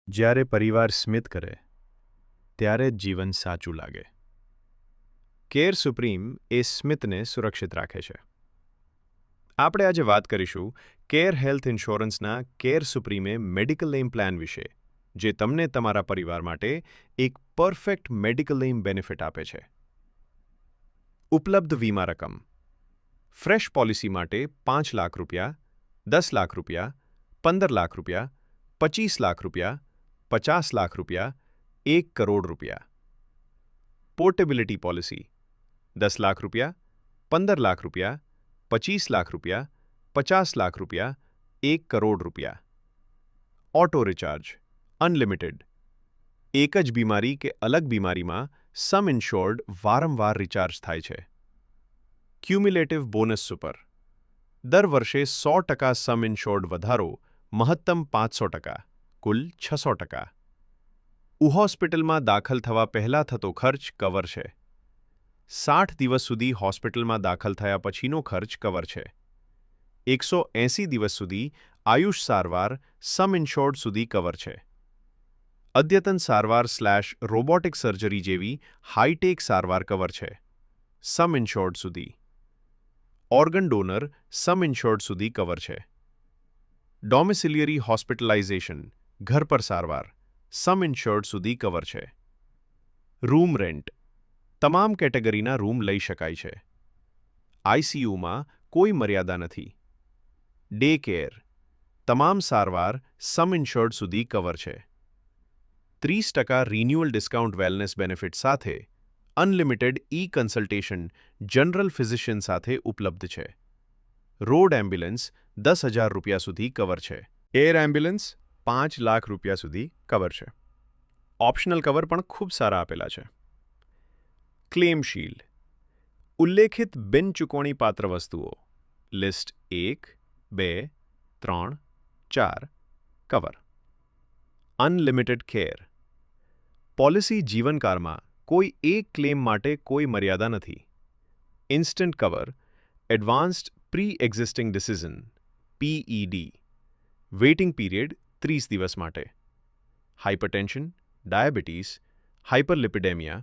જ્યારે પરિવાર સ્મિત કરે ત્યારે જ જીવન સાચું લાગે. કેર સુપ્રીમ એ સ્મિતને સુરક્ષિત રાખે છે. આપણે આજે વાત કરીશું કેર હેલ્થ ઇન્સ્યોરન્સના કેર સુપ્રીમે મેડિકલ એઇમ પ્લાન વિશે, જે તમને તમારા પરિવાર માટે એક પરફેક્ટ મેડિકલ એઇમ બેનિફિટ આપે છે. ઉપલબ્ધ વીમા રકમ: ફ્રેશ પોલિસી માટે 5 લાખ રૂપિયા, 10 લાખ રૂપિયા, 15 લાખ રૂપિયા, 25 લાખ રૂપિયા, 50 લાખ રૂપિયા, 1 કરોડ રૂપિયા. પોર્ટેબિલિટી પોલિસી: 10 લાખ રૂપિયા, 15 લાખ રૂપિયા, 25 લાખ રૂપિયા, 50 લાખ રૂપિયા, 1 કરોડ રૂપિયા. ઓટો રિચાર્જ અનલિમિટેડ: એક જ બીમારી કે અલગ બીમારીમાં સમ ઇન્શ્યોર્ડ વારંવાર રિચાર્જ થાય છે. ક્યુમ્યુલેટિવ બોનસ સુપર: દર વર્ષે 100% સમ ઇન્શ્યોર્ડ વધારો, મહત્તમ 500%, કુલ 600%. હોસ્પિટલમાં દાખલ થવા પહેલાં થતો ખર્ચ કવર છે. 60 દિવસ સુધી હોસ્પિટલમાં દાખલ થયા પછીનો ખર્ચ કવર છે. 180 દિવસ સુધી આયુષ સારવાર સમ ઇન્શ્યોર્ડ સુધી કવર છે. અદ્યતન સારવાર / રોબોટિક સર્જરી જેવી હાઈટેક સારવાર કવર છે, સમ ઇન્શ્યોર્ડ સુધી. ઓર્ગન ડોનર સમ ઇન્શ્યોર્ડ સુધી કવર છે. ડોમિસિલિયરી હોસ્પિટલાઇઝેશન ઘર પર સારવાર સમ ઇન્શ્યોર્ડ સુધી કવર છે. રૂમ રેન્ટ તમામ કેટેગરીના રૂમ લઈ શકાય છે. આઈસીયુમાં કોઈ મર્યાદા નથી. ડે કેર તમામ સારવાર સમ ઇન્શ્યોર્ડ સુધી કવર છે. 30% રિન્યુઅલ ડિસ્કાઉન્ટ વેલનેસ બેનિફિટ સાથે અનલિમિટેડ કન્સલ્ટેશન જનરલ ફિઝિશિયન સાથે ઉપલબ્ધ છે. રોડ એમ્બ્યુલન્સ 10,000 રૂપિયા સુધી કવર છે. એર એમ્બ્યુલન્સ 5 લાખ રૂપિયા સુધી કવર છે. ઓપ્શનલ કવર પણ ખૂબ સારા આપેલા છે. ક્લેમ શીલ્ડ ઉલ્લેખિત બિન ચૂકવણી પાત્ર વસ્તુઓ list 1, 2, 3, 4 cover. Unlimited care policy જીવનકાળમાં કોઈ એક ક્લેમ માટે કોઈ મર્યાદા નથી. Instant cover advanced pre existing disease PED waiting period 30 દિવસ માટે. હાઇપરટેન્શન, ડાયાબિટીસ, હાઇપરલિપિડેમિયા,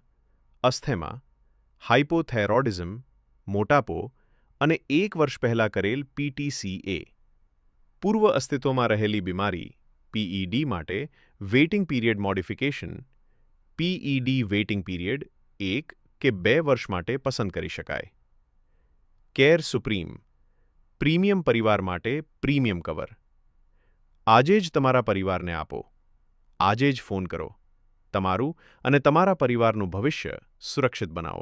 અસ્થેમા, હાઇપોથાઇરોઇડિઝમ, મોટાપો અને 1 વર્ષ પહેલાં કરેલ પીટીસીએ. પૂર્વ અસ્તિત્વમાં રહેલી બીમારી પીઈડી માટે waiting period modification PED waiting period 1 કે 2 વર્ષ માટે પસંદ કરી શકાય. કેર સુપ્રીમ પ્રીમિયમ પરિવાર માટે પ્રીમિયમ કવર. આજે જ તમારા પરિવારને આપો. આજે જ ફોન કરો. તમારું અને તમારા પરિવારનું ભવિષ્ય સુરક્ષિત બનાવો.